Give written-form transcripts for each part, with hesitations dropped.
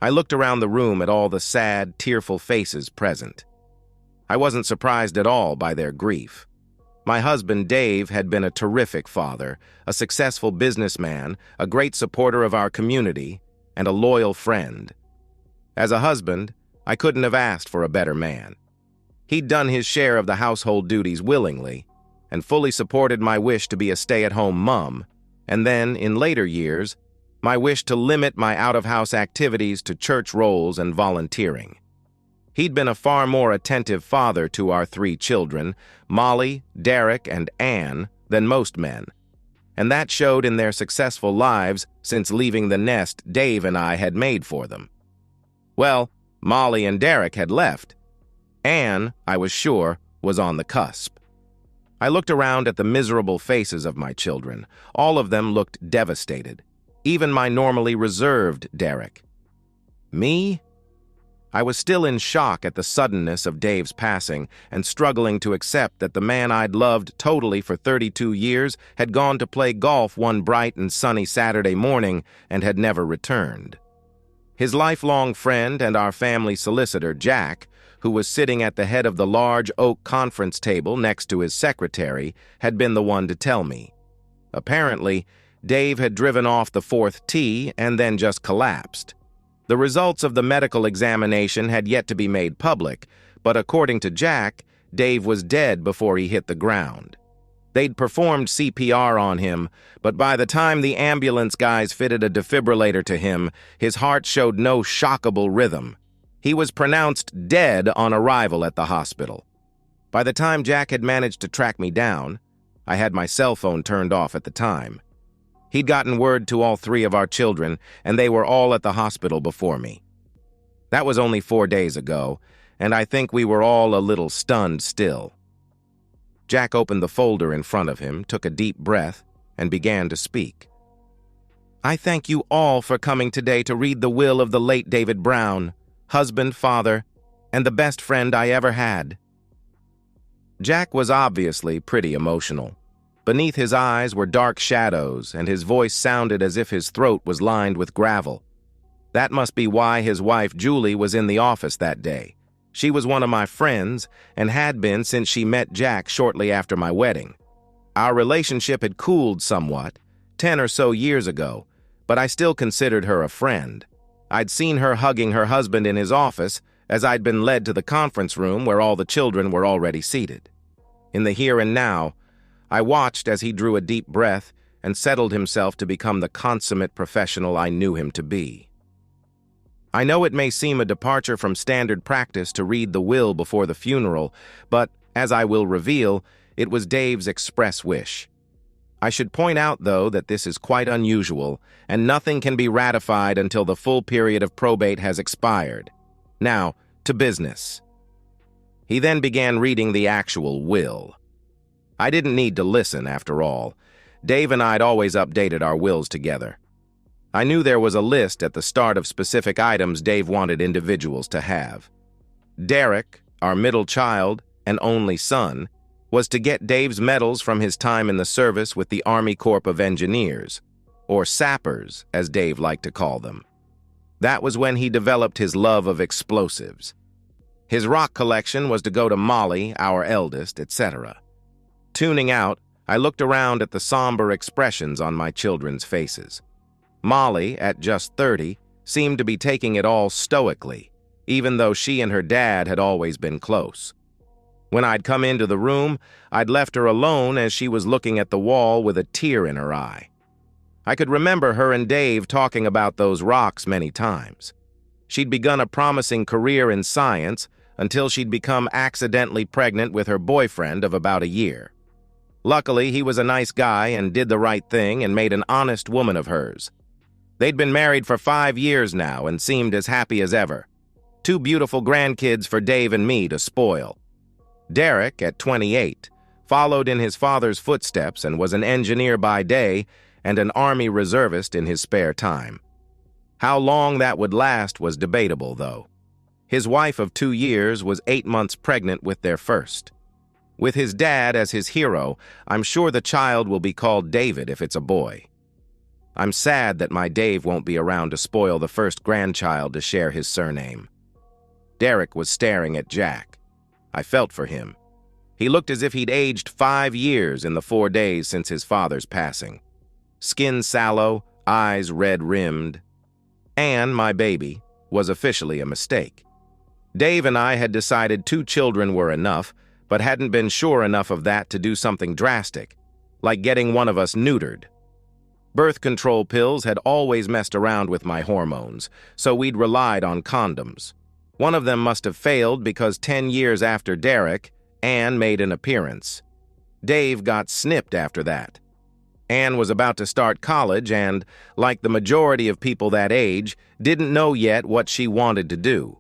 I looked around the room at all the sad, tearful faces present. I wasn't surprised at all by their grief. My husband, Dave, had been a terrific father, a successful businessman, a great supporter of our community, and a loyal friend. As a husband, I couldn't have asked for a better man. He'd done his share of the household duties willingly, and fully supported my wish to be a stay-at-home mom, and then, in later years, my wish to limit my out-of-house activities to church roles and volunteering. He'd been a far more attentive father to our 3 children, Molly, Derek, and Anne, than most men, and that showed in their successful lives since leaving the nest Dave and I had made for them. Well, Molly and Derek had left. Anne, I was sure, was on the cusp. I looked around at the miserable faces of my children. All of them looked devastated, even my normally reserved Derek. Me? I was still in shock at the suddenness of Dave's passing and struggling to accept that the man I'd loved totally for 32 years had gone to play golf one bright and sunny Saturday morning and had never returned. His lifelong friend and our family solicitor, Jack, who was sitting at the head of the large oak conference table next to his secretary, had been the one to tell me. Apparently, Dave had driven off the 4th tee and then just collapsed. The results of the medical examination had yet to be made public, but according to Jack, Dave was dead before he hit the ground. They'd performed CPR on him, but by the time the ambulance guys fitted a defibrillator to him, his heart showed no shockable rhythm. He was pronounced dead on arrival at the hospital. By the time Jack had managed to track me down, I had my cell phone turned off at the time. He'd gotten word to all 3 of our children, and they were all at the hospital before me. That was only 4 days ago, and I think we were all a little stunned still. Jack opened the folder in front of him, took a deep breath, and began to speak. I thank you all for coming today to read the will of the late David Brown, husband, father, and the best friend I ever had. Jack was obviously pretty emotional. Beneath his eyes were dark shadows, and his voice sounded as if his throat was lined with gravel. That must be why his wife, Julie, was in the office that day. She was one of my friends, and had been since she met Jack shortly after my wedding. Our relationship had cooled somewhat, 10 or so years ago, but I still considered her a friend. I'd seen her hugging her husband in his office, as I'd been led to the conference room where all the children were already seated. In the here and now, I watched as he drew a deep breath and settled himself to become the consummate professional I knew him to be. I know it may seem a departure from standard practice to read the will before the funeral, but, as I will reveal, it was Dave's express wish. I should point out, though, that this is quite unusual, and nothing can be ratified until the full period of probate has expired. Now, to business. He then began reading the actual will. I didn't need to listen, after all. Dave and I'd always updated our wills together. I knew there was a list at the start of specific items Dave wanted individuals to have. Derek, our middle child and only son, was to get Dave's medals from his time in the service with the Army Corps of Engineers, or sappers, as Dave liked to call them. That was when he developed his love of explosives. His rock collection was to go to Molly, our eldest, etc. Tuning out, I looked around at the somber expressions on my children's faces. Molly, at just 30, seemed to be taking it all stoically, even though she and her dad had always been close. When I'd come into the room, I'd left her alone as she was looking at the wall with a tear in her eye. I could remember her and Dave talking about those rocks many times. She'd begun a promising career in science until she'd become accidentally pregnant with her boyfriend of about a year. Luckily, he was a nice guy and did the right thing and made an honest woman of hers. They'd been married for 5 years now and seemed as happy as ever. 2 beautiful grandkids for Dave and me to spoil. Derek, at 28, followed in his father's footsteps and was an engineer by day and an Army reservist in his spare time. How long that would last was debatable, though. His wife of 2 years was 8 months pregnant with their first. With his dad as his hero, I'm sure the child will be called David if it's a boy. I'm sad that my Dave won't be around to spoil the first grandchild to share his surname. Derek was staring at Jack. I felt for him. He looked as if he'd aged 5 years in the 4 days since his father's passing. Skin sallow, eyes red-rimmed. Anne, my baby, was officially a mistake. Dave and I had decided 2 children were enough, but hadn't been sure enough of that to do something drastic, like getting one of us neutered. Birth control pills had always messed around with my hormones, so we'd relied on condoms. One of them must have failed because 10 years after Derek, Anne made an appearance. Dave got snipped after that. Anne was about to start college and, like the majority of people that age, didn't know yet what she wanted to do.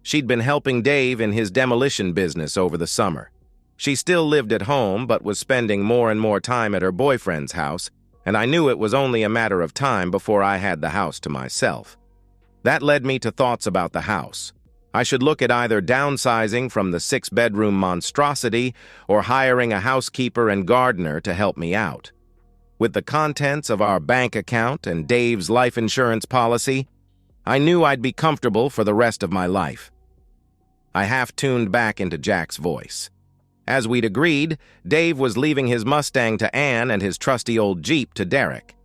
She'd been helping Dave in his demolition business over the summer. She still lived at home but was spending more and more time at her boyfriend's house, and I knew it was only a matter of time before I had the house to myself. That led me to thoughts about the house. I should look at either downsizing from the 6-bedroom monstrosity or hiring a housekeeper and gardener to help me out. With the contents of our bank account and Dave's life insurance policy, I knew I'd be comfortable for the rest of my life. I half-tuned back into Jack's voice. As we'd agreed, Dave was leaving his Mustang to Anne and his trusty old Jeep to Derek.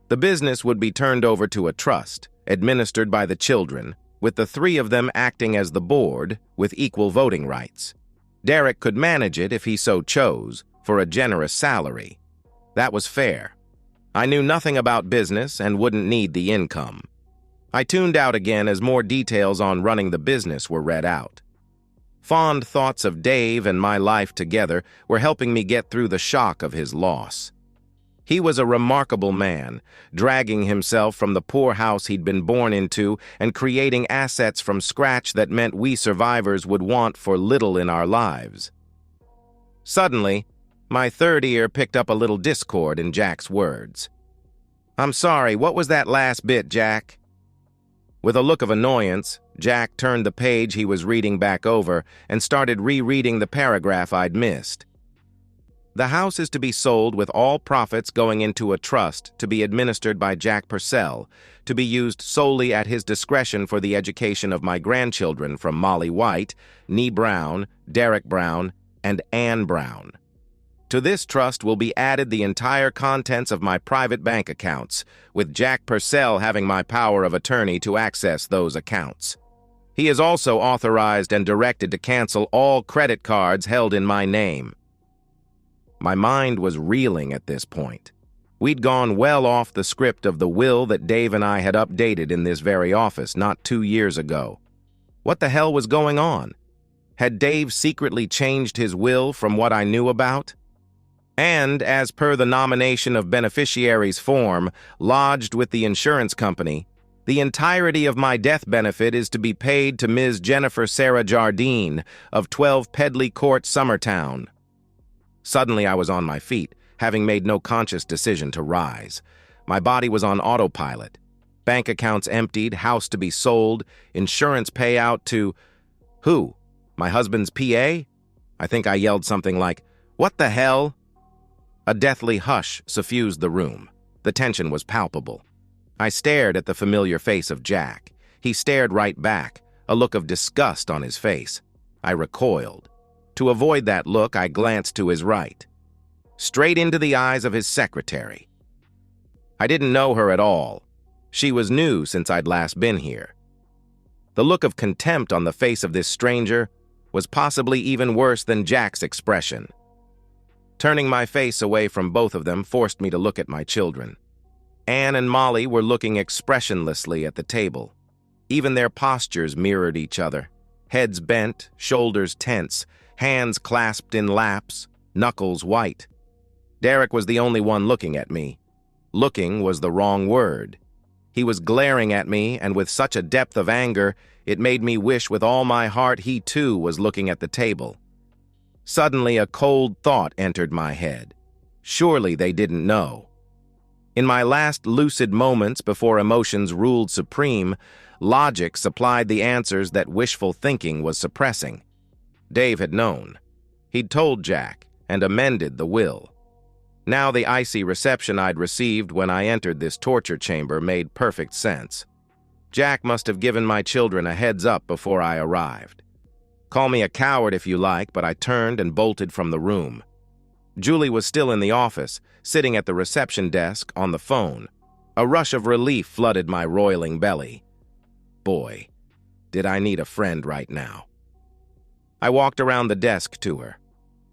The business would be turned over to a trust, administered by the children, with the 3 of them acting as the board, with equal voting rights. Derek could manage it if he so chose, for a generous salary. That was fair. I knew nothing about business and wouldn't need the income. I tuned out again as more details on running the business were read out. Fond thoughts of Dave and my life together were helping me get through the shock of his loss. He was a remarkable man, dragging himself from the poor house he'd been born into and creating assets from scratch that meant we survivors would want for little in our lives. Suddenly, my third ear picked up a little discord in Jack's words. "I'm sorry, what was that last bit, Jack?" With a look of annoyance, Jack turned the page he was reading back over and started rereading the paragraph I'd missed. "The house is to be sold with all profits going into a trust to be administered by Jack Purcell, to be used solely at his discretion for the education of my grandchildren from Molly White, Nee Brown, Derek Brown, and Anne Brown. To this trust will be added the entire contents of my private bank accounts, with Jack Purcell having my power of attorney to access those accounts. He is also authorized and directed to cancel all credit cards held in my name." My mind was reeling at this point. We'd gone well off the script of the will that Dave and I had updated in this very office not 2 years ago. What the hell was going on? Had Dave secretly changed his will from what I knew about? And, as per the nomination of beneficiaries form lodged with the insurance company, the entirety of my death benefit is to be paid to Ms. Jennifer Sarah Jardine of 12 Pedley Court, Summertown. Suddenly I was on my feet, having made no conscious decision to rise. My body was on autopilot. Bank accounts emptied, house to be sold, insurance payout to... who? My husband's PA? I think I yelled something like, "What the hell?" A deathly hush suffused the room. The tension was palpable. I stared at the familiar face of Jack. He stared right back, a look of disgust on his face. I recoiled. To avoid that look, I glanced to his right, straight into the eyes of his secretary. I didn't know her at all. She was new since I'd last been here. The look of contempt on the face of this stranger was possibly even worse than Jack's expression. Turning my face away from both of them forced me to look at my children. Anne and Molly were looking expressionlessly at the table. Even their postures mirrored each other. Heads bent, shoulders tense, hands clasped in laps, knuckles white. Derek was the only one looking at me. Looking was the wrong word. He was glaring at me, and with such a depth of anger, it made me wish with all my heart he too was looking at the table. Suddenly a cold thought entered my head. Surely they didn't know. In my last lucid moments before emotions ruled supreme, logic supplied the answers that wishful thinking was suppressing. Dave had known. He'd told Jack and amended the will. Now the icy reception I'd received when I entered this torture chamber made perfect sense. Jack must have given my children a heads up before I arrived. Call me a coward if you like, but I turned and bolted from the room. Julie was still in the office, sitting at the reception desk on the phone. A rush of relief flooded my roiling belly. Boy, did I need a friend right now. I walked around the desk to her.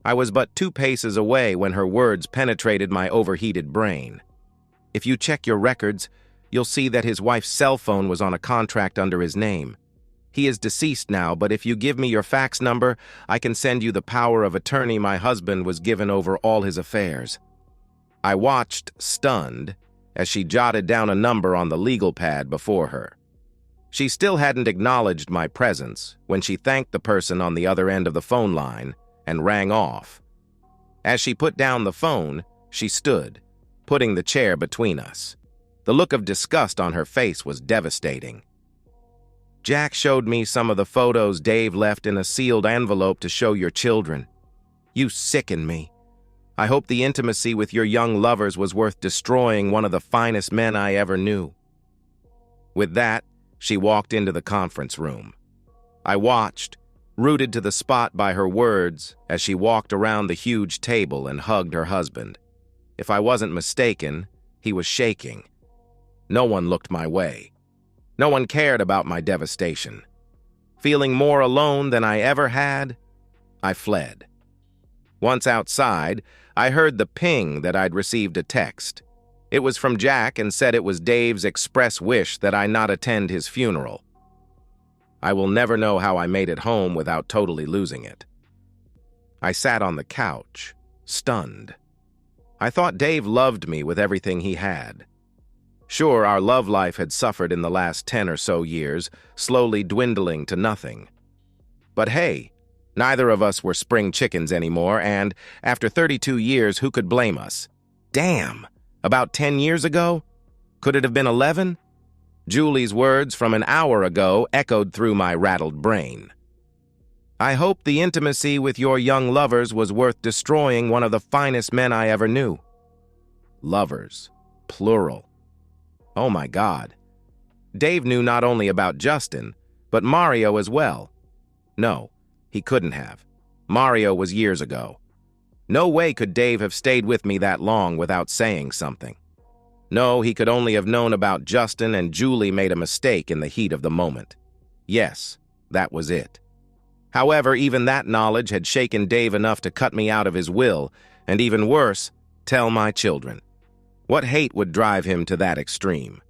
I was but 2 paces away when her words penetrated my overheated brain. If you check your records, you'll see that his wife's cell phone was on a contract under his name. He is deceased now, but if you give me your fax number, I can send you the power of attorney my husband was given over all his affairs. I watched, stunned, as she jotted down a number on the legal pad before her. She still hadn't acknowledged my presence when she thanked the person on the other end of the phone line and rang off. As she put down the phone, she stood, putting the chair between us. The look of disgust on her face was devastating. Jack showed me some of the photos Dave left in a sealed envelope to show your children. You sicken me. I hope the intimacy with your young lovers was worth destroying one of the finest men I ever knew. With that, she walked into the conference room. I watched, rooted to the spot by her words, as she walked around the huge table and hugged her husband. If I wasn't mistaken, he was shaking. No one looked my way. No one cared about my devastation. Feeling more alone than I ever had, I fled. Once outside, I heard the ping that I'd received a text. It was from Jack and said it was Dave's express wish that I not attend his funeral. I will never know how I made it home without totally losing it. I sat on the couch, stunned. I thought Dave loved me with everything he had. Sure, our love life had suffered in the last 10 or so years, slowly dwindling to nothing. But hey, neither of us were spring chickens anymore, and after 32 years, who could blame us? Damn! About 10 years ago? Could it have been 11? Julie's words from an hour ago echoed through my rattled brain. I hope the intimacy with your young lovers was worth destroying one of the finest men I ever knew. Lovers. Plural. Oh my God. Dave knew not only about Justin, but Mario as well. No, he couldn't have. Mario was years ago. No way could Dave have stayed with me that long without saying something. No, he could only have known about Justin, and Julie made a mistake in the heat of the moment. Yes, that was it. However, even that knowledge had shaken Dave enough to cut me out of his will, and even worse, tell my children. What hate would drive him to that extreme?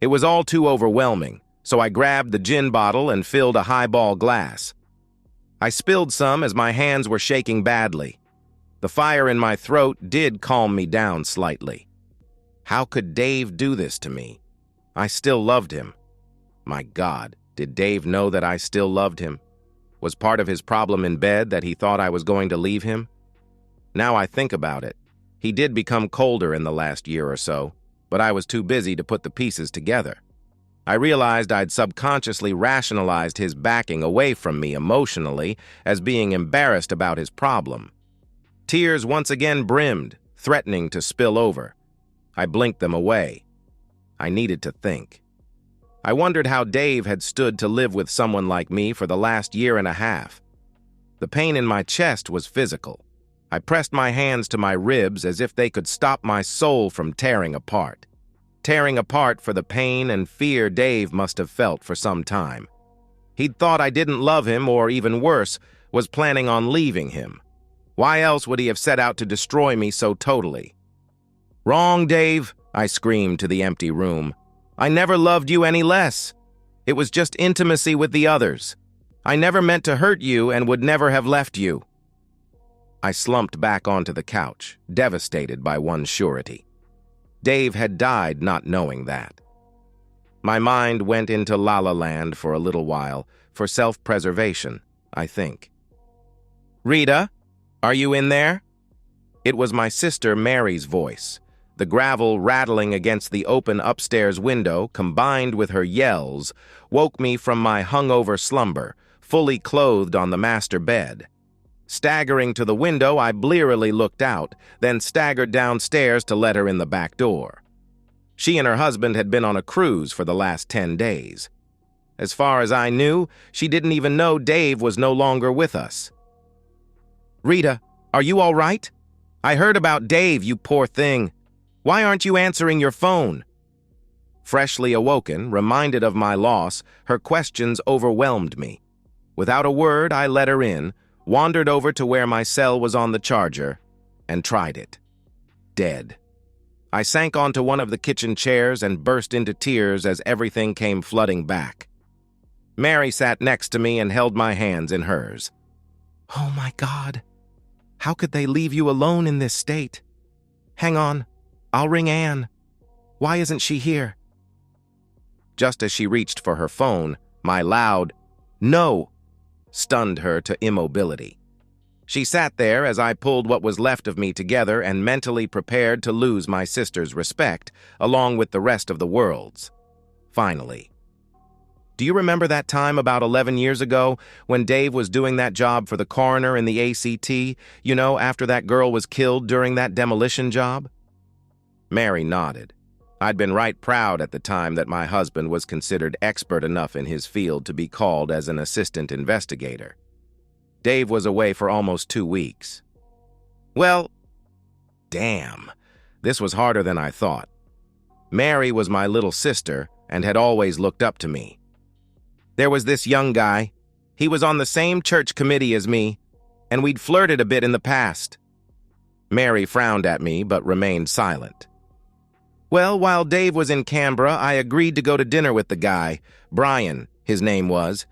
It was all too overwhelming, so I grabbed the gin bottle and filled a highball glass. I spilled some as my hands were shaking badly. The fire in my throat did calm me down slightly. How could Dave do this to me? I still loved him. My God, did Dave know that I still loved him? Was part of his problem in bed that he thought I was going to leave him? Now I think about it, he did become colder in the last year or so, but I was too busy to put the pieces together. I realized I'd subconsciously rationalized his backing away from me emotionally as being embarrassed about his problem. Tears once again brimmed, threatening to spill over. I blinked them away. I needed to think. I wondered how Dave had stood to live with someone like me for the last year and a half. The pain in my chest was physical. I pressed my hands to my ribs as if they could stop my soul from tearing apart. Tearing apart for the pain and fear Dave must have felt for some time. He'd thought I didn't love him, or even worse, was planning on leaving him. Why else would he have set out to destroy me so totally? Wrong, Dave, I screamed to the empty room. I never loved you any less. It was just intimacy with the others. I never meant to hurt you and would never have left you. I slumped back onto the couch, devastated by one surety. Dave had died not knowing that. My mind went into La La Land for a little while, for self-preservation, I think. Rita, are you in there? It was my sister Mary's voice. The gravel rattling against the open upstairs window, combined with her yells, woke me from my hungover slumber, fully clothed on the master bed. Staggering to the window, I blearily looked out, then staggered downstairs to let her in the back door. She and her husband had been on a cruise for the last 10 days. As far as I knew, she didn't even know Dave was no longer with us. "Rita, are you all right? I heard about Dave, you poor thing. Why aren't you answering your phone?" Freshly awoken, reminded of my loss, her questions overwhelmed me. Without a word, I let her in, wandered over to where my cell was on the charger, and tried it. Dead. I sank onto one of the kitchen chairs and burst into tears as everything came flooding back. Mary sat next to me and held my hands in hers. "Oh my God, how could they leave you alone in this state? Hang on, I'll ring Anne. Why isn't she here?" Just as she reached for her phone, my loud "No" stunned her to immobility. She sat there as I pulled what was left of me together and mentally prepared to lose my sister's respect, along with the rest of the world's. Finally. "Do you remember that time about 11 years ago when Dave was doing that job for the coroner in the ACT, after that girl was killed during that demolition job?" Mary nodded. I'd been right proud at the time that my husband was considered expert enough in his field to be called as an assistant investigator. Dave was away for almost 2 weeks. Well, damn, this was harder than I thought. Mary was my little sister and had always looked up to me. There was this young guy. He was on the same church committee as me, and we'd flirted a bit in the past. Mary frowned at me but remained silent. Well, while Dave was in Canberra, I agreed to go to dinner with the guy. Brian, his name was.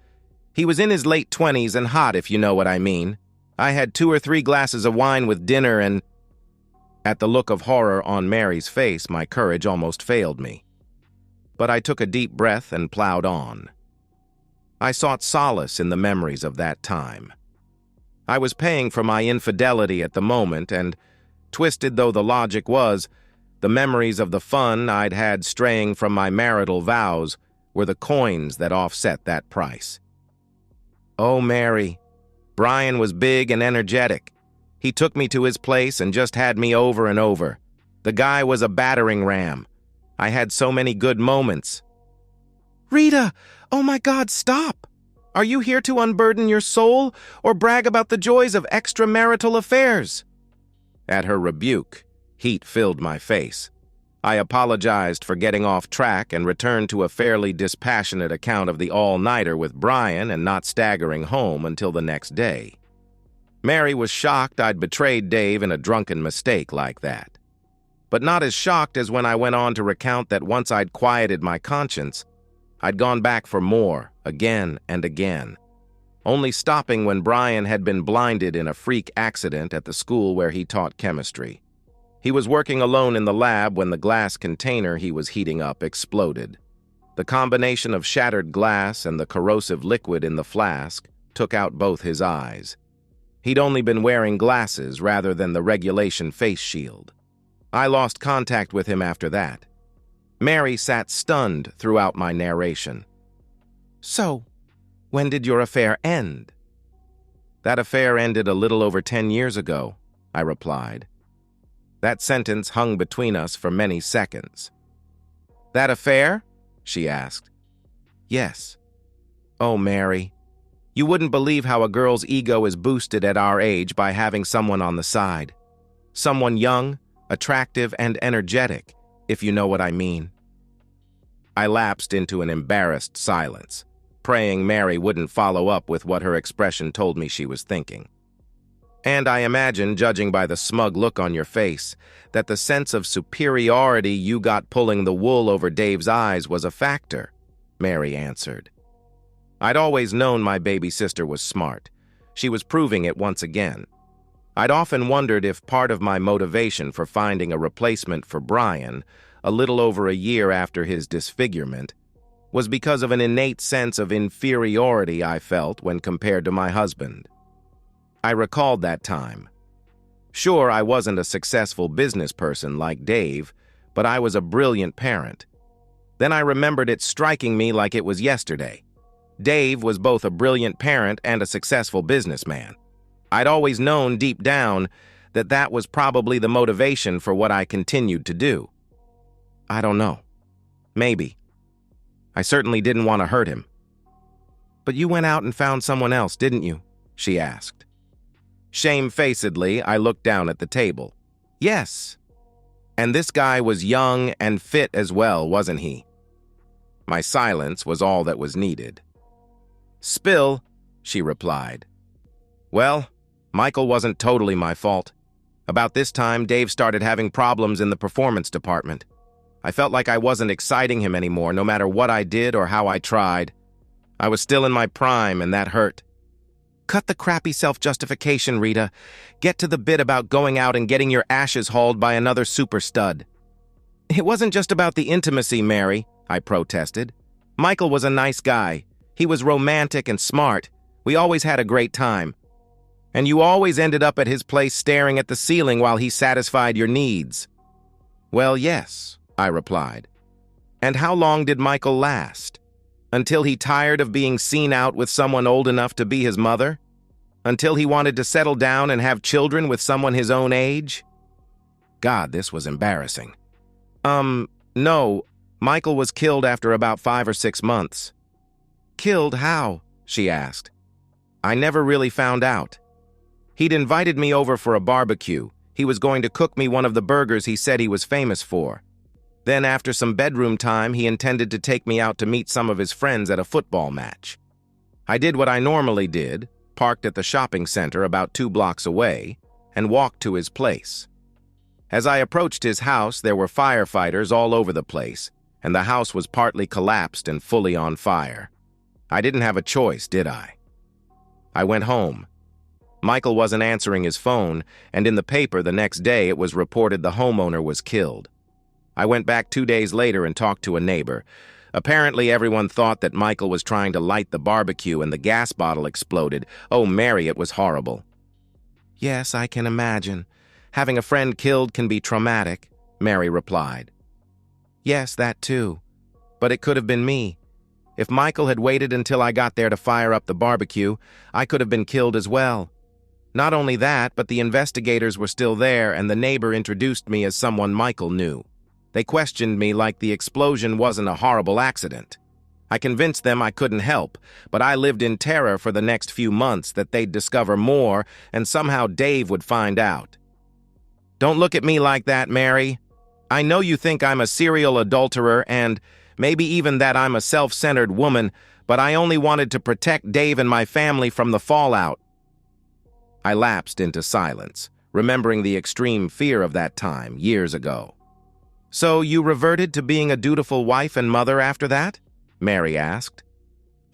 He was in his late 20s and hot, if you know what I mean. I had 2 or 3 glasses of wine with dinner and... At the look of horror on Mary's face, my courage almost failed me. But I took a deep breath and plowed on. I sought solace in the memories of that time. I was paying for my infidelity at the moment, and, twisted though the logic was, the memories of the fun I'd had straying from my marital vows were the coins that offset that price. Oh, Mary, Brian was big and energetic. He took me to his place and just had me over and over. The guy was a battering ram. I had so many good moments. "Rita, oh my God, stop! Are you here to unburden your soul or brag about the joys of extramarital affairs?" At her rebuke, heat filled my face. I apologized for getting off track and returned to a fairly dispassionate account of the all-nighter with Brian and not staggering home until the next day. Mary was shocked I'd betrayed Dave in a drunken mistake like that. But not as shocked as when I went on to recount that once I'd quieted my conscience, I'd gone back for more, again and again, only stopping when Brian had been blinded in a freak accident at the school where he taught chemistry. He was working alone in the lab when the glass container he was heating up exploded. The combination of shattered glass and the corrosive liquid in the flask took out both his eyes. He'd only been wearing glasses rather than the regulation face shield. I lost contact with him after that. Mary sat stunned throughout my narration. "So, when did your affair end?" "That affair ended a little over 10 years ago," I replied. That sentence hung between us for many seconds. "That affair?" she asked. "Yes." "Oh, Mary, you wouldn't believe how a girl's ego is boosted at our age by having someone on the side. Someone young, attractive, and energetic, if you know what I mean." I lapsed into an embarrassed silence, praying Mary wouldn't follow up with what her expression told me she was thinking. "And I imagine, judging by the smug look on your face, that the sense of superiority you got pulling the wool over Dave's eyes was a factor," Mary answered. I'd always known my baby sister was smart. She was proving it once again. I'd often wondered if part of my motivation for finding a replacement for Brian, a little over a year after his disfigurement, was because of an innate sense of inferiority I felt when compared to my husband. I recalled that time. Sure, I wasn't a successful business person like Dave, but I was a brilliant parent. Then I remembered it striking me like it was yesterday. Dave was both a brilliant parent and a successful businessman. I'd always known deep down that that was probably the motivation for what I continued to do. I don't know. Maybe. I certainly didn't want to hurt him. But you went out and found someone else, didn't you? She asked. Shamefacedly, I looked down at the table. Yes. And this guy was young and fit as well, wasn't he? My silence was all that was needed. Spill, she replied. Well, Michael wasn't totally my fault. About this time, Dave started having problems in the performance department. I felt like I wasn't exciting him anymore, no matter what I did or how I tried. I was still in my prime, and that hurt. Cut the crappy self-justification, Rita. Get to the bit about going out and getting your ashes hauled by another super stud. It wasn't just about the intimacy, Mary, I protested. Michael was a nice guy. He was romantic and smart. We always had a great time. And you always ended up at his place staring at the ceiling while he satisfied your needs. Well, yes, I replied. And how long did Michael last? Until he tired of being seen out with someone old enough to be his mother? Until he wanted to settle down and have children with someone his own age? God, this was embarrassing. No. Michael was killed after about 5 or 6 months. Killed how? She asked. I never really found out. He'd invited me over for a barbecue. He was going to cook me one of the burgers he said he was famous for. Then, after some bedroom time, he intended to take me out to meet some of his friends at a football match. I did what I normally did, parked at the shopping center about 2 blocks away, and walked to his place. As I approached his house, there were firefighters all over the place, and the house was partly collapsed and fully on fire. I didn't have a choice, did I? I went home. Michael wasn't answering his phone, and in the paper the next day it was reported the homeowner was killed. I went back 2 days later and talked to a neighbor. Apparently everyone thought that Michael was trying to light the barbecue and the gas bottle exploded. Oh, Mary, it was horrible. Yes, I can imagine. Having a friend killed can be traumatic, Mary replied. Yes, that too. But it could have been me. If Michael had waited until I got there to fire up the barbecue, I could have been killed as well. Not only that, but the investigators were still there, and the neighbor introduced me as someone Michael knew. They questioned me like the explosion wasn't a horrible accident. I convinced them I couldn't help, but I lived in terror for the next few months that they'd discover more, and somehow Dave would find out. Don't look at me like that, Mary. I know you think I'm a serial adulterer and maybe even that I'm a self-centered woman, but I only wanted to protect Dave and my family from the fallout. I lapsed into silence, remembering the extreme fear of that time, years ago. So you reverted to being a dutiful wife and mother after that? Mary asked.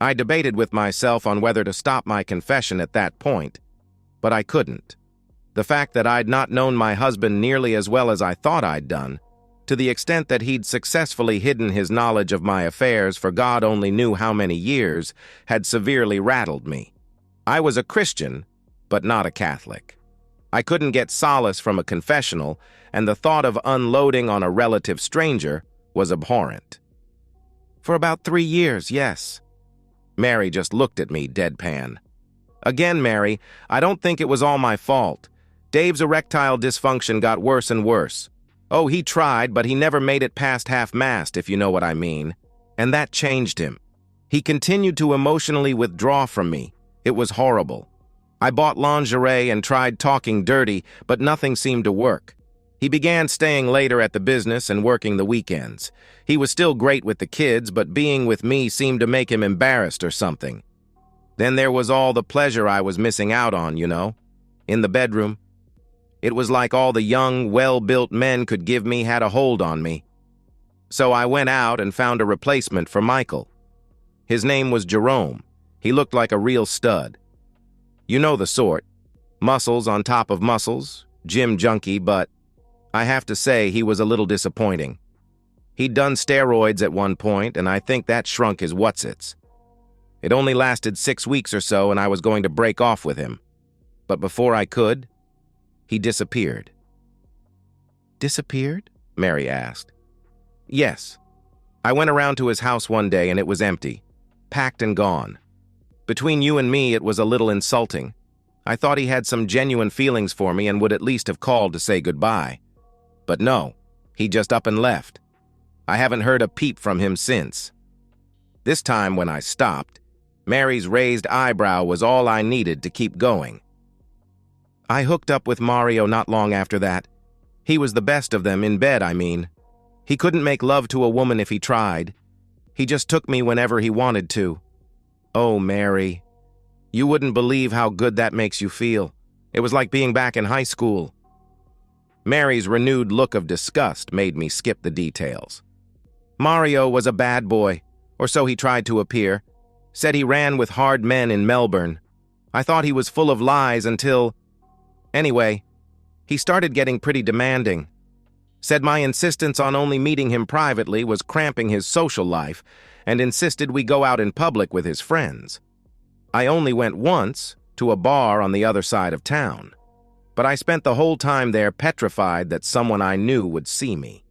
I debated with myself on whether to stop my confession at that point, but I couldn't. The fact that I'd not known my husband nearly as well as I thought I'd done, to the extent that he'd successfully hidden his knowledge of my affairs for God only knew how many years, had severely rattled me. I was a Christian, but not a Catholic. I couldn't get solace from a confessional, and the thought of unloading on a relative stranger was abhorrent. For about 3 years, yes. Mary just looked at me deadpan. Again, Mary, I don't think it was all my fault. Dave's erectile dysfunction got worse and worse. Oh, he tried, but he never made it past half-mast, if you know what I mean. And that changed him. He continued to emotionally withdraw from me. It was horrible. I bought lingerie and tried talking dirty, but nothing seemed to work. He began staying later at the business and working the weekends. He was still great with the kids, but being with me seemed to make him embarrassed or something. Then there was all the pleasure I was missing out on, you know, in the bedroom. It was like all the young, well-built men could give me had a hold on me. So I went out and found a replacement for Michael. His name was Jerome. He looked like a real stud. You know the sort. Muscles on top of muscles, gym junkie, but I have to say he was a little disappointing. He'd done steroids at one point, and I think that shrunk his whatsits. It only lasted 6 weeks or so, and I was going to break off with him. But before I could, he disappeared. Disappeared? Mary asked. Yes. I went around to his house one day and it was empty, packed and gone. Between you and me, it was a little insulting. I thought he had some genuine feelings for me and would at least have called to say goodbye. But no, he just up and left. I haven't heard a peep from him since. This time when I stopped, Mary's raised eyebrow was all I needed to keep going. I hooked up with Mario not long after that. He was the best of them, in bed, I mean. He couldn't make love to a woman if he tried. He just took me whenever he wanted to. Oh, Mary, you wouldn't believe how good that makes you feel. It was like being back in high school. Mary's renewed look of disgust made me skip the details. Mario was a bad boy, or so he tried to appear. Said he ran with hard men in Melbourne. I thought he was full of lies until... Anyway, he started getting pretty demanding. Said my insistence on only meeting him privately was cramping his social life, and insisted we go out in public with his friends. I only went once, to a bar on the other side of town, but I spent the whole time there petrified that someone I knew would see me.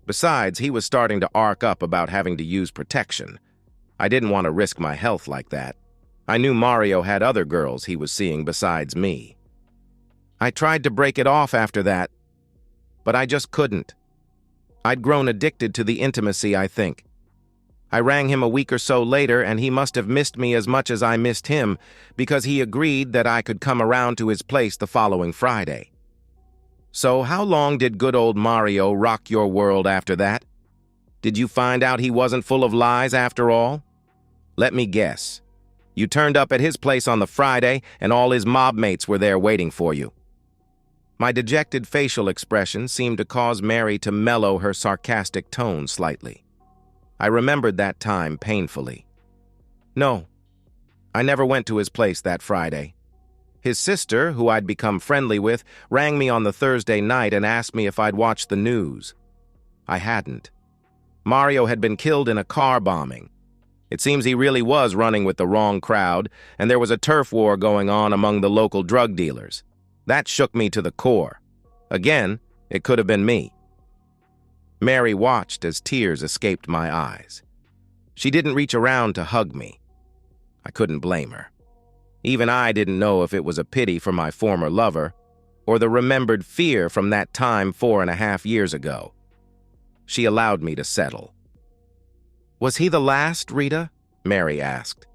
Besides, he was starting to arc up about having to use protection. I didn't want to risk my health like that. I knew Mario had other girls he was seeing besides me. I tried to break it off after that, but I just couldn't. I'd grown addicted to the intimacy, I think. I rang him a week or so later, and he must have missed me as much as I missed him, because he agreed that I could come around to his place the following Friday. So how long did good old Mario rock your world after that? Did you find out he wasn't full of lies after all? Let me guess. You turned up at his place on the Friday, and all his mob mates were there waiting for you. My dejected facial expression seemed to cause Mary to mellow her sarcastic tone slightly. I remembered that time painfully. No, I never went to his place that Friday. His sister, who I'd become friendly with, rang me on the Thursday night and asked me if I'd watched the news. I hadn't. Mario had been killed in a car bombing. It seems he really was running with the wrong crowd, and there was a turf war going on among the local drug dealers. That shook me to the core. Again, it could have been me. Mary watched as tears escaped my eyes. She didn't reach around to hug me. I couldn't blame her. Even I didn't know if it was a pity for my former lover or the remembered fear from that time 4.5 years ago. She allowed me to settle. Was he the last, Rita? Mary asked.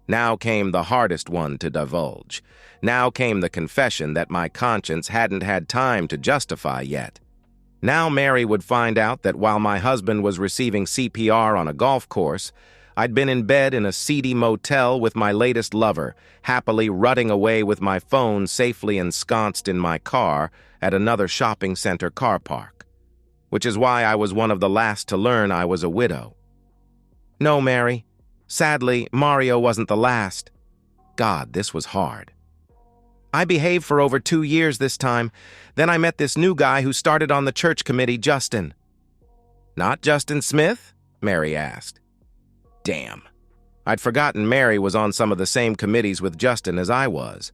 Now came the hardest one to divulge. Now came the confession that my conscience hadn't had time to justify yet. Now Mary would find out that while my husband was receiving CPR on a golf course, I'd been in bed in a seedy motel with my latest lover, happily rutting away with my phone safely ensconced in my car at another shopping center car park. Which is why I was one of the last to learn I was a widow. No, Mary. Sadly, Mario wasn't the last. God, this was hard. I behaved for over 2 years this time. Then I met this new guy who started on the church committee, Justin. Not Justin Smith? Mary asked. Damn. I'd forgotten Mary was on some of the same committees with Justin as I was.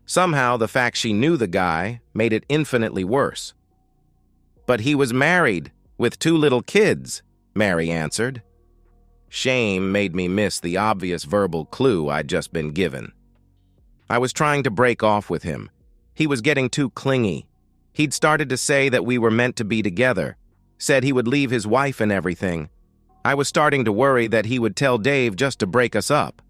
Somehow, the fact she knew the guy made it infinitely worse. But he was married, with 2 little kids, Mary answered. Shame made me miss the obvious verbal clue I'd just been given. I was trying to break off with him. He was getting too clingy. He'd started to say that we were meant to be together, said he would leave his wife and everything. I was starting to worry that he would tell Dave just to break us up.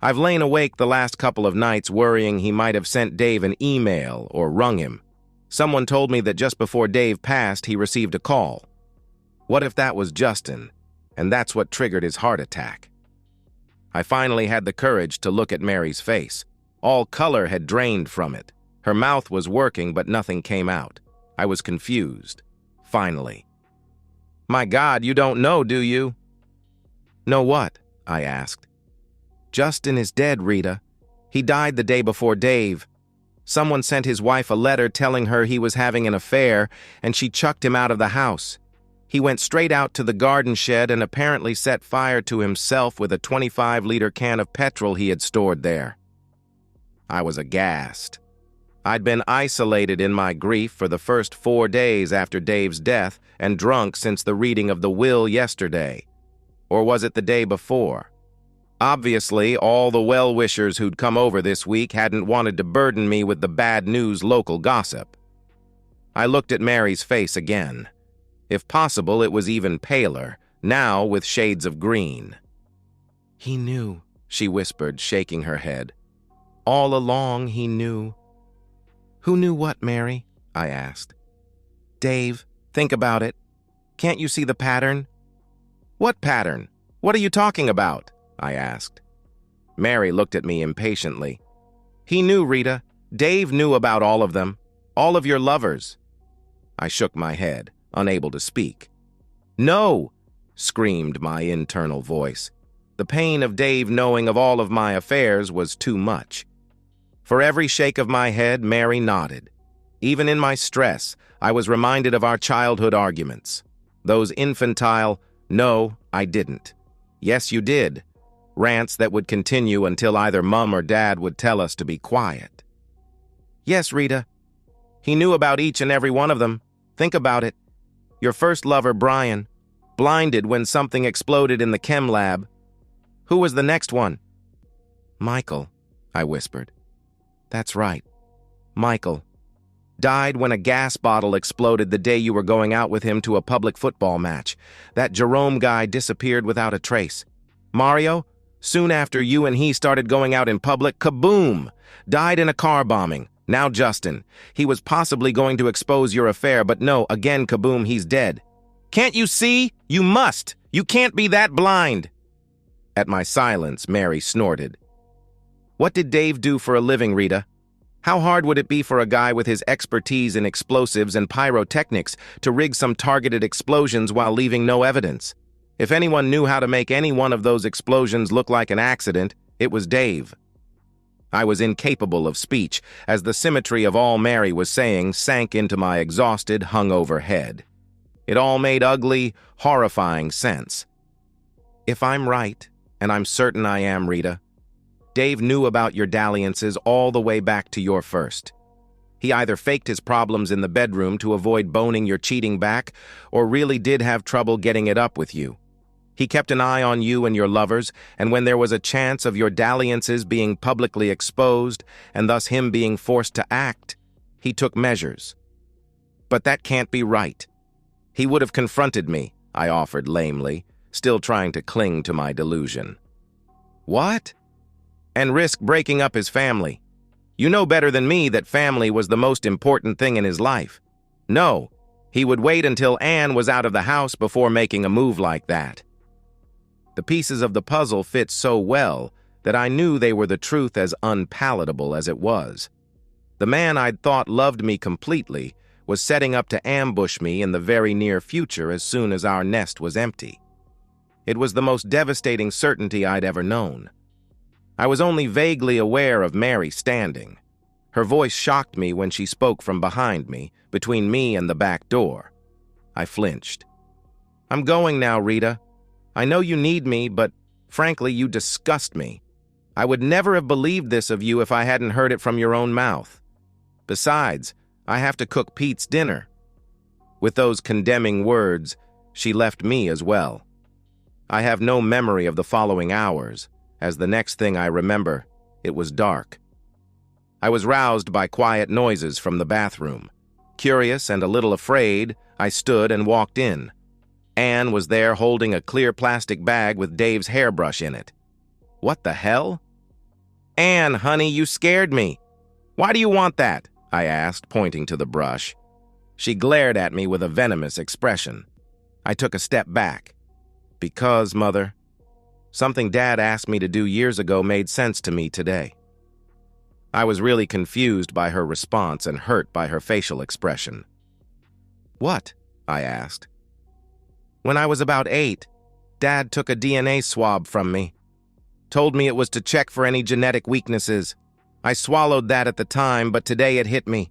I've lain awake the last couple of nights worrying he might have sent Dave an email or rung him. Someone told me that just before Dave passed, he received a call. What if that was Justin, and that's what triggered his heart attack? I finally had the courage to look at Mary's face. All color had drained from it. Her mouth was working, but nothing came out. I was confused. Finally. My God, you don't know, do you? Know what? I asked. Justin is dead, Rita. He died the day before Dave. Someone sent his wife a letter telling her he was having an affair, and she chucked him out of the house. He went straight out to the garden shed and apparently set fire to himself with a 25-liter can of petrol he had stored there. I was aghast. I'd been isolated in my grief for the first 4 days after Dave's death and drunk since the reading of the will yesterday. Or was it the day before? Obviously, all the well-wishers who'd come over this week hadn't wanted to burden me with the bad news local gossip. I looked at Mary's face again. If possible, it was even paler, now with shades of green. "He knew," she whispered, shaking her head. "All along he knew." "Who knew what, Mary?" I asked. "Dave, think about it. Can't you see the pattern?" "What pattern? What are you talking about?" I asked. Mary looked at me impatiently. "He knew, Rita. Dave knew about all of them. All of your lovers." I shook my head, unable to speak. "No!" screamed my internal voice. The pain of Dave knowing of all of my affairs was too much. For every shake of my head, Mary nodded. Even in my stress, I was reminded of our childhood arguments. Those infantile, "No, I didn't. Yes, you did." Rants that would continue until either Mum or Dad would tell us to be quiet. "Yes, Rita. He knew about each and every one of them. Think about it. Your first lover, Brian, blinded when something exploded in the chem lab. Who was the next one?" "Michael," I whispered. "That's right. Michael. Died when a gas bottle exploded the day you were going out with him to a public football match. That Jerome guy disappeared without a trace. Mario, soon after you and he started going out in public, kaboom! Died in a car bombing. Now Justin. He was possibly going to expose your affair, but no, again, kaboom, he's dead. Can't you see? You must! You can't be that blind!" At my silence, Mary snorted. "What did Dave do for a living, Rita? How hard would it be for a guy with his expertise in explosives and pyrotechnics to rig some targeted explosions while leaving no evidence? If anyone knew how to make any one of those explosions look like an accident, it was Dave." I was incapable of speech, as the symmetry of all Mary was saying sank into my exhausted, hungover head. It all made ugly, horrifying sense. If I'm right, and I'm certain I am, Rita, Dave knew about your dalliances all the way back to your first. He either faked his problems in the bedroom to avoid boning your cheating back, or really did have trouble getting it up with you. He kept an eye on you and your lovers, and when there was a chance of your dalliances being publicly exposed, and thus him being forced to act, he took measures. But that can't be right. He would have confronted me, I offered lamely, still trying to cling to my delusion. What? And risk breaking up his family. You know better than me that family was the most important thing in his life. No, he would wait until Anne was out of the house before making a move like that. The pieces of the puzzle fit so well that I knew they were the truth as unpalatable as it was. The man I'd thought loved me completely was setting up to ambush me in the very near future as soon as our nest was empty. It was the most devastating certainty I'd ever known. I was only vaguely aware of Mary standing. Her voice shocked me when she spoke from behind me, between me and the back door. I flinched. "I'm going now, Rita. I know you need me, but frankly, you disgust me. I would never have believed this of you if I hadn't heard it from your own mouth. Besides, I have to cook Pete's dinner." With those condemning words, she left me as well. I have no memory of the following hours, as the next thing I remember, it was dark. I was roused by quiet noises from the bathroom. Curious and a little afraid, I stood and walked in. Anne was there holding a clear plastic bag with Dave's hairbrush in it. What the hell? "Anne, honey, you scared me. Why do you want that?" I asked, pointing to the brush. She glared at me with a venomous expression. I took a step back. "Because, Mother, something Dad asked me to do years ago made sense to me today." I was really confused by her response and hurt by her facial expression. "What?" I asked. "When I was about 8, Dad took a DNA swab from me. Told me it was to check for any genetic weaknesses. I swallowed that at the time, but today it hit me.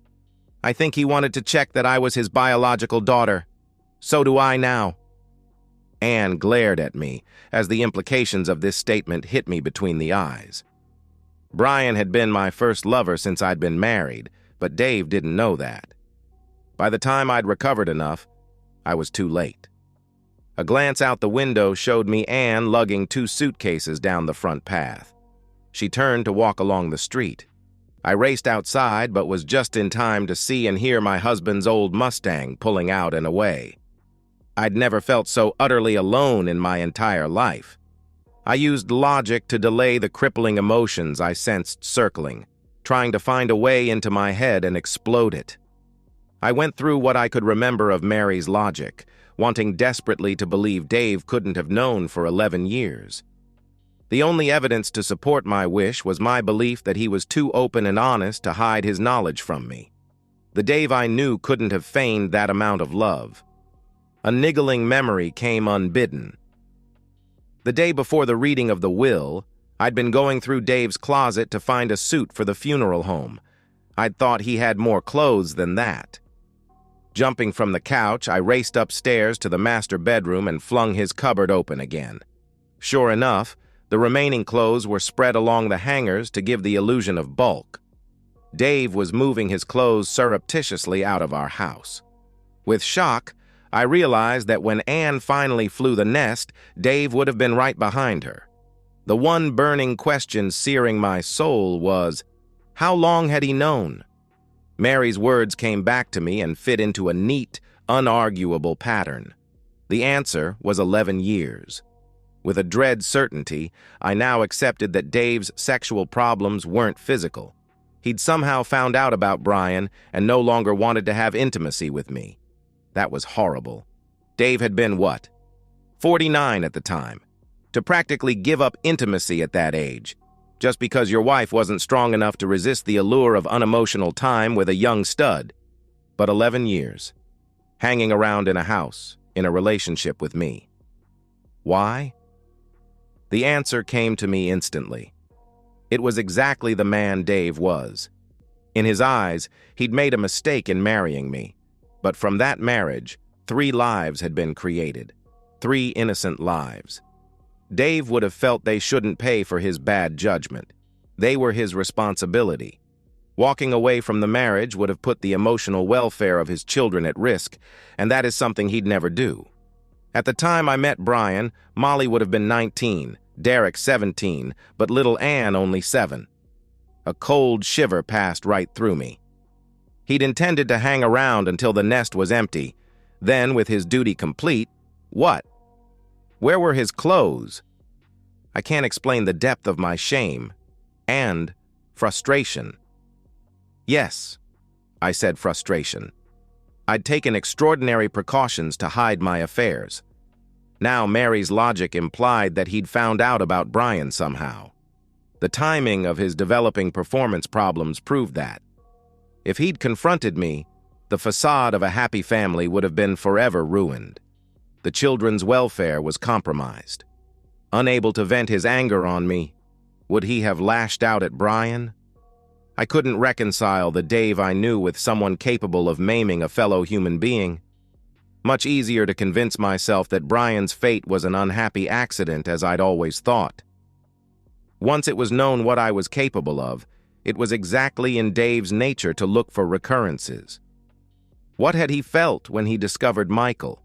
I think he wanted to check that I was his biological daughter. So do I now." Anne glared at me as the implications of this statement hit me between the eyes. Brian had been my first lover since I'd been married, but Dave didn't know that. By the time I'd recovered enough, I was too late. A glance out the window showed me Anne lugging 2 suitcases down the front path. She turned to walk along the street. I raced outside, but was just in time to see and hear my husband's old Mustang pulling out and away. I'd never felt so utterly alone in my entire life. I used logic to delay the crippling emotions I sensed circling, trying to find a way into my head and explode it. I went through what I could remember of Mary's logic, wanting desperately to believe Dave couldn't have known for 11 years. The only evidence to support my wish was my belief that he was too open and honest to hide his knowledge from me. The Dave I knew couldn't have feigned that amount of love. A niggling memory came unbidden. The day before the reading of the will, I'd been going through Dave's closet to find a suit for the funeral home. I'd thought he had more clothes than that. Jumping from the couch, I raced upstairs to the master bedroom and flung his cupboard open again. Sure enough, the remaining clothes were spread along the hangers to give the illusion of bulk. Dave was moving his clothes surreptitiously out of our house. With shock, I realized that when Anne finally flew the nest, Dave would have been right behind her. The one burning question searing my soul was, how long had he known? Mary's words came back to me and fit into a neat, unarguable pattern. The answer was 11 years. With a dread certainty, I now accepted that Dave's sexual problems weren't physical. He'd somehow found out about Brian and no longer wanted to have intimacy with me. That was horrible. Dave had been what? 49 at the time. To practically give up intimacy at that age, just because your wife wasn't strong enough to resist the allure of unemotional time with a young stud. But 11 years. Hanging around in a house, in a relationship with me. Why? The answer came to me instantly. It was exactly the man Dave was. In his eyes, he'd made a mistake in marrying me. But from that marriage, 3 lives had been created. 3 innocent lives. Dave would have felt they shouldn't pay for his bad judgment. They were his responsibility. Walking away from the marriage would have put the emotional welfare of his children at risk, and that is something he'd never do. At the time I met Brian, Molly would have been 19, Derek 17, but little Anne only 7. A cold shiver passed right through me. He'd intended to hang around until the nest was empty. Then, with his duty complete, what? Where were his clothes? I can't explain the depth of my shame and frustration. Yes, I said frustration. I'd taken extraordinary precautions to hide my affairs. Now Mary's logic implied that he'd found out about Brian somehow. The timing of his developing performance problems proved that. If he'd confronted me, the facade of a happy family would have been forever ruined. The children's welfare was compromised. Unable to vent his anger on me, would he have lashed out at Brian? I couldn't reconcile the Dave I knew with someone capable of maiming a fellow human being. Much easier to convince myself that Brian's fate was an unhappy accident, as I'd always thought. Once it was known what I was capable of, it was exactly in Dave's nature to look for recurrences. What had he felt when he discovered Michael?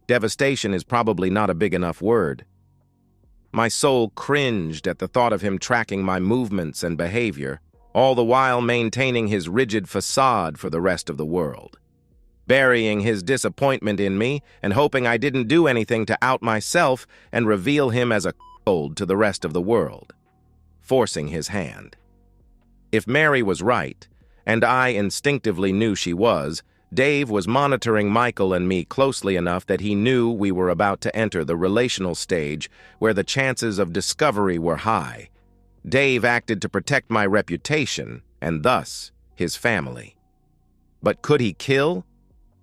Devastation is probably not a big enough word. My soul cringed at the thought of him tracking my movements and behavior, all the while maintaining his rigid facade for the rest of the world. Burying his disappointment in me and hoping I didn't do anything to out myself and reveal him as a cold to the rest of the world. Forcing his hand. If Mary was right, and I instinctively knew she was, Dave was monitoring Michael and me closely enough that he knew we were about to enter the relational stage where the chances of discovery were high. Dave acted to protect my reputation, and thus, his family. But could he kill?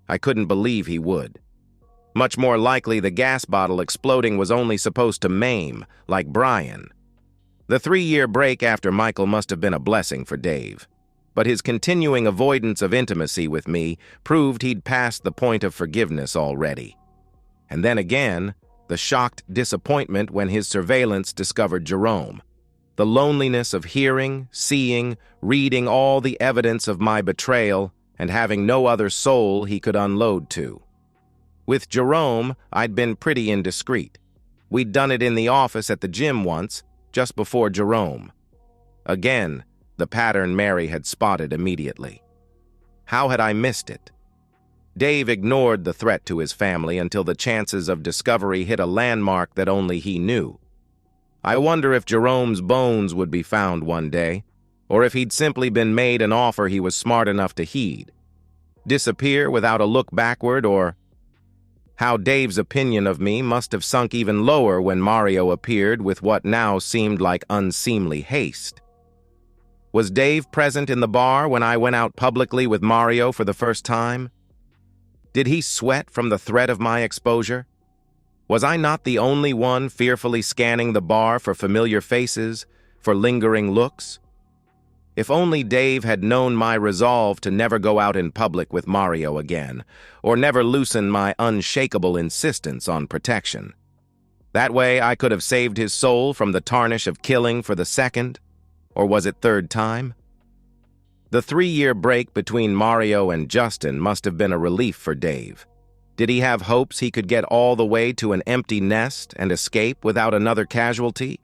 I couldn't believe he would. Much more likely the gas bottle exploding was only supposed to maim, like Brian. The 3-year break after Michael must have been a blessing for Dave. But his continuing avoidance of intimacy with me proved he'd passed the point of forgiveness already. And then again, the shocked disappointment when his surveillance discovered Jerome. The loneliness of hearing, seeing, reading all the evidence of my betrayal and having no other soul he could unload to. With Jerome, I'd been pretty indiscreet. We'd done it in the office at the gym once, just before Jerome. Again, the pattern Mary had spotted immediately. How had I missed it? Dave ignored the threat to his family until the chances of discovery hit a landmark that only he knew. I wonder if Jerome's bones would be found one day, or if he'd simply been made an offer he was smart enough to heed. Disappear without a look backward, or how Dave's opinion of me must have sunk even lower when Mario appeared with what now seemed like unseemly haste. Was Dave present in the bar when I went out publicly with Mario for the first time? Did he sweat from the threat of my exposure? Was I not the only one fearfully scanning the bar for familiar faces, for lingering looks? If only Dave had known my resolve to never go out in public with Mario again, or never loosen my unshakable insistence on protection. That way I could have saved his soul from the tarnish of killing for the second, or was it third time? The 3-year break between Mario and Justin must have been a relief for Dave. Did he have hopes he could get all the way to an empty nest and escape without another casualty?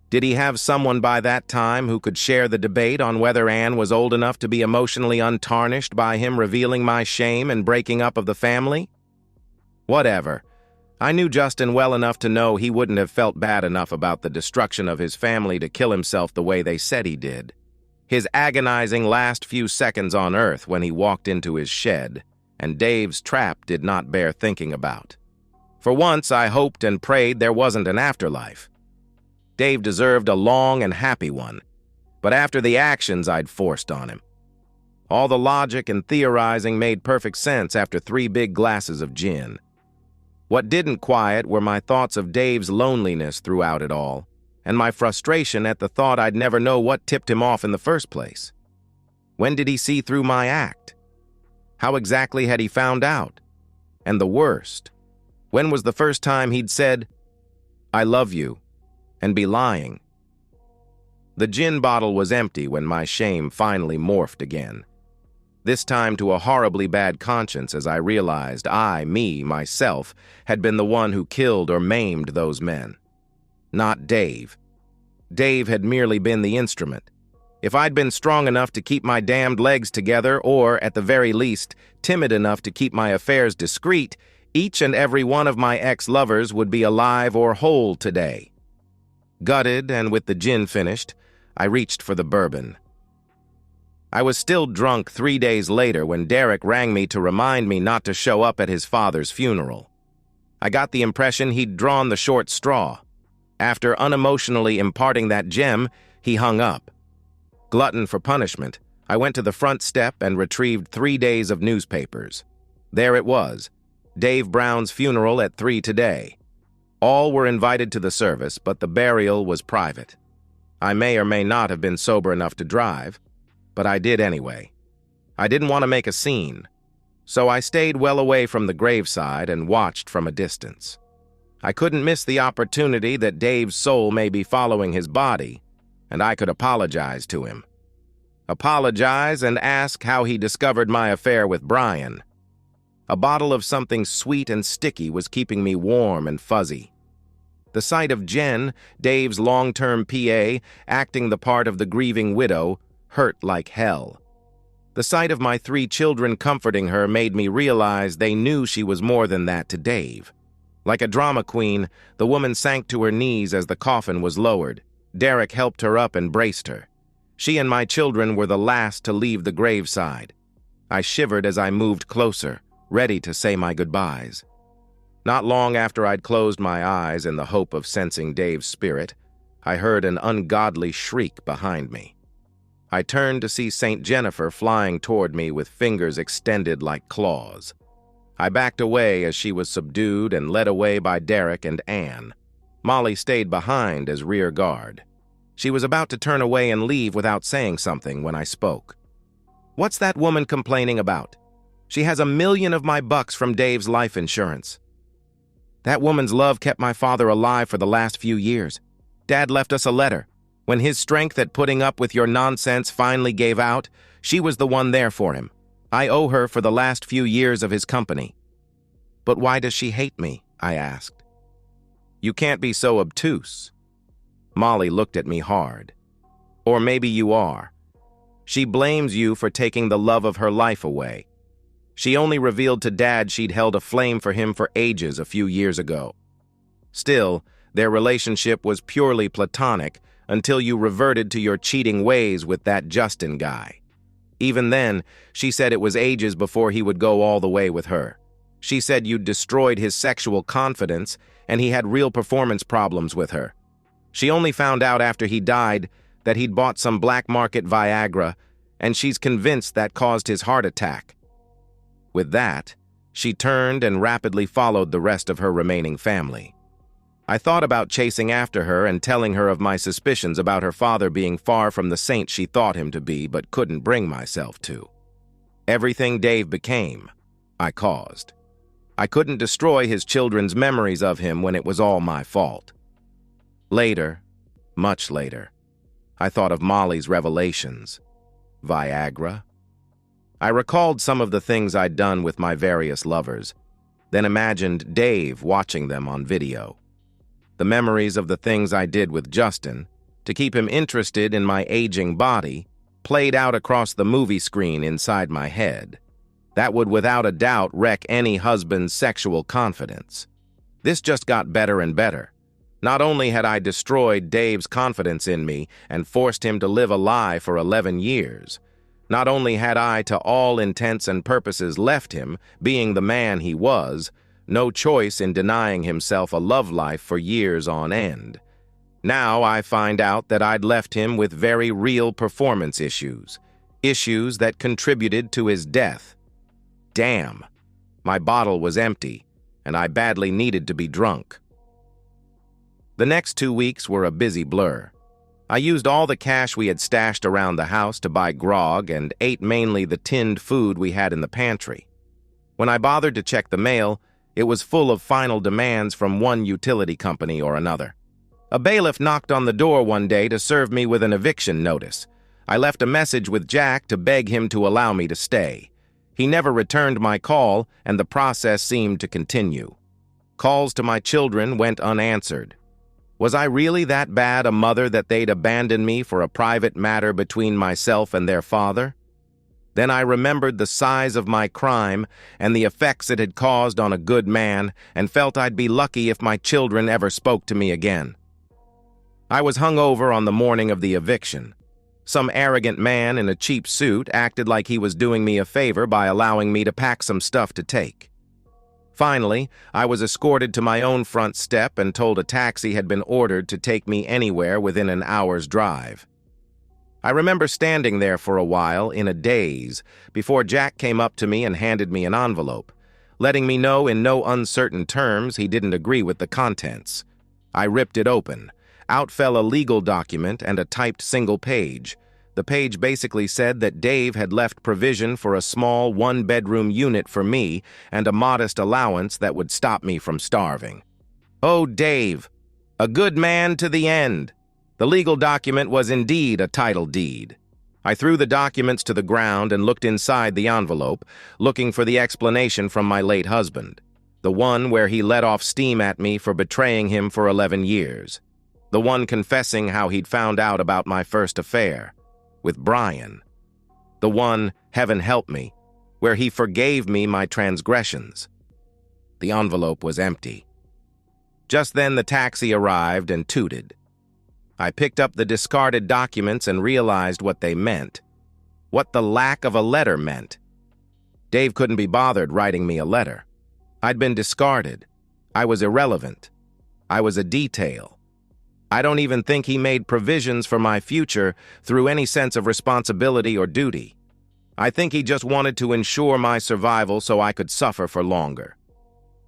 Did he have someone by that time who could share the debate on whether Anne was old enough to be emotionally untarnished by him revealing my shame and breaking up of the family? Whatever. I knew Justin well enough to know he wouldn't have felt bad enough about the destruction of his family to kill himself the way they said he did. His agonizing last few seconds on Earth when he walked into his shed, and Dave's trap did not bear thinking about. For once, I hoped and prayed there wasn't an afterlife. Dave deserved a long and happy one, but after the actions I'd forced on him. All the logic and theorizing made perfect sense after 3 big glasses of gin. What didn't quiet were my thoughts of Dave's loneliness throughout it all, and my frustration at the thought I'd never know what tipped him off in the first place. When did he see through my act? How exactly had he found out? And the worst, when was the first time he'd said, "I love you," and be lying? The gin bottle was empty when my shame finally morphed again. This time to a horribly bad conscience as I realized myself, had been the one who killed or maimed those men. Not Dave. Dave had merely been the instrument. If I'd been strong enough to keep my damned legs together, or, at the very least, timid enough to keep my affairs discreet, each and every one of my ex-lovers would be alive or whole today. Gutted and with the gin finished, I reached for the bourbon. I was still drunk 3 days later when Derek rang me to remind me not to show up at his father's funeral. I got the impression he'd drawn the short straw. After unemotionally imparting that gem, he hung up. Glutton for punishment, I went to the front step and retrieved 3 days of newspapers. There it was, Dave Brown's funeral at 3 today. All were invited to the service, but the burial was private. I may or may not have been sober enough to drive, but I did anyway. I didn't want to make a scene, so I stayed well away from the graveside and watched from a distance. I couldn't miss the opportunity that Dave's soul may be following his body, and I could apologize to him. Apologize and ask how he discovered my affair with Brian. A bottle of something sweet and sticky was keeping me warm and fuzzy. The sight of Jen, Dave's long-term PA, acting the part of the grieving widow, hurt like hell. The sight of my 3 children comforting her made me realize they knew she was more than that to Dave. Like a drama queen, the woman sank to her knees as the coffin was lowered. Derek helped her up and braced her. She and my children were the last to leave the graveside. I shivered as I moved closer, ready to say my goodbyes. Not long after I'd closed my eyes in the hope of sensing Dave's spirit, I heard an ungodly shriek behind me. I turned to see St. Jennifer flying toward me with fingers extended like claws. I backed away as she was subdued and led away by Derek and Anne. Molly stayed behind as rear guard. She was about to turn away and leave without saying something when I spoke. "What's that woman complaining about? She has $1 million of my bucks from Dave's life insurance. That woman's love kept my father alive for the last few years. Dad left us a letter. When his strength at putting up with your nonsense finally gave out, she was the one there for him. I owe her for the last few years of his company." "But why does she hate me?" I asked. "You can't be so obtuse." Molly looked at me hard. "Or maybe you are. She blames you for taking the love of her life away. She only revealed to Dad she'd held a flame for him for ages a few years ago. Still, their relationship was purely platonic until you reverted to your cheating ways with that Justin guy. Even then, she said it was ages before he would go all the way with her. She said you'd destroyed his sexual confidence and he had real performance problems with her. She only found out after he died that he'd bought some black market Viagra, and she's convinced that caused his heart attack. With that, she turned and rapidly followed the rest of her remaining family. I thought about chasing after her and telling her of my suspicions about her father being far from the saint she thought him to be, but couldn't bring myself to. Everything Dave became, I caused. I couldn't destroy his children's memories of him when it was all my fault. Later, much later, I thought of Molly's revelations. Viagra. I recalled some of the things I'd done with my various lovers, then imagined Dave watching them on video. The memories of the things I did with Justin, to keep him interested in my aging body, played out across the movie screen inside my head. That would without a doubt wreck any husband's sexual confidence. This just got better and better. Not only had I destroyed Dave's confidence in me and forced him to live a lie for 11 years, not only had I, to all intents and purposes, left him, being the man he was, no choice in denying himself a love life for years on end. Now I find out that I'd left him with very real performance issues, issues that contributed to his death. Damn, my bottle was empty, and I badly needed to be drunk. The next 2 weeks were a busy blur. I used all the cash we had stashed around the house to buy grog and ate mainly the tinned food we had in the pantry. When I bothered to check the mail, it was full of final demands from one utility company or another. A bailiff knocked on the door one day to serve me with an eviction notice. I left a message with Jack to beg him to allow me to stay. He never returned my call, and the process seemed to continue. Calls to my children went unanswered. Was I really that bad a mother that they'd abandon me for a private matter between myself and their father? Then I remembered the size of my crime and the effects it had caused on a good man, and felt I'd be lucky if my children ever spoke to me again. I was hungover on the morning of the eviction. Some arrogant man in a cheap suit acted like he was doing me a favor by allowing me to pack some stuff to take. Finally, I was escorted to my own front step and told a taxi had been ordered to take me anywhere within an hour's drive. I remember standing there for a while in a daze before Jack came up to me and handed me an envelope, letting me know in no uncertain terms he didn't agree with the contents. I ripped it open. Out fell a legal document and a typed single page. The page basically said that Dave had left provision for a small one-bedroom unit for me and a modest allowance that would stop me from starving. Oh, Dave, a good man to the end. The legal document was indeed a title deed. I threw the documents to the ground and looked inside the envelope, looking for the explanation from my late husband, the one where he let off steam at me for betraying him for 11 years, the one confessing how he'd found out about my first affair with Brian, the one, heaven help me, where he forgave me my transgressions. The envelope was empty. Just then the taxi arrived and tooted. I picked up the discarded documents and realized what they meant, what the lack of a letter meant. Dave couldn't be bothered writing me a letter. I'd been discarded. I was irrelevant. I was a detail. I don't even think he made provisions for my future through any sense of responsibility or duty. I think he just wanted to ensure my survival so I could suffer for longer.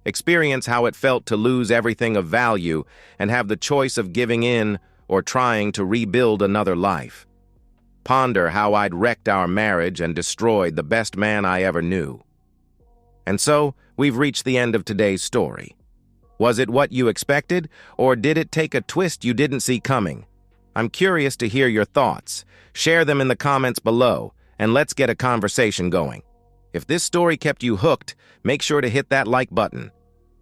Experience how it felt to lose everything of value and have the choice of giving in or trying to rebuild another life. Ponder how I'd wrecked our marriage and destroyed the best man I ever knew. And so, we've reached the end of today's story. Was it what you expected, or did it take a twist you didn't see coming? I'm curious to hear your thoughts. Share them in the comments below, and let's get a conversation going. If this story kept you hooked, make sure to hit that like button.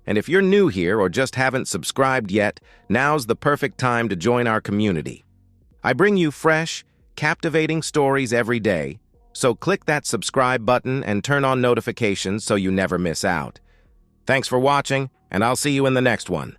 And if you're new here or just haven't subscribed yet, now's the perfect time to join our community. I bring you fresh, captivating stories every day, so click that subscribe button and turn on notifications so you never miss out. Thanks for watching, and I'll see you in the next one.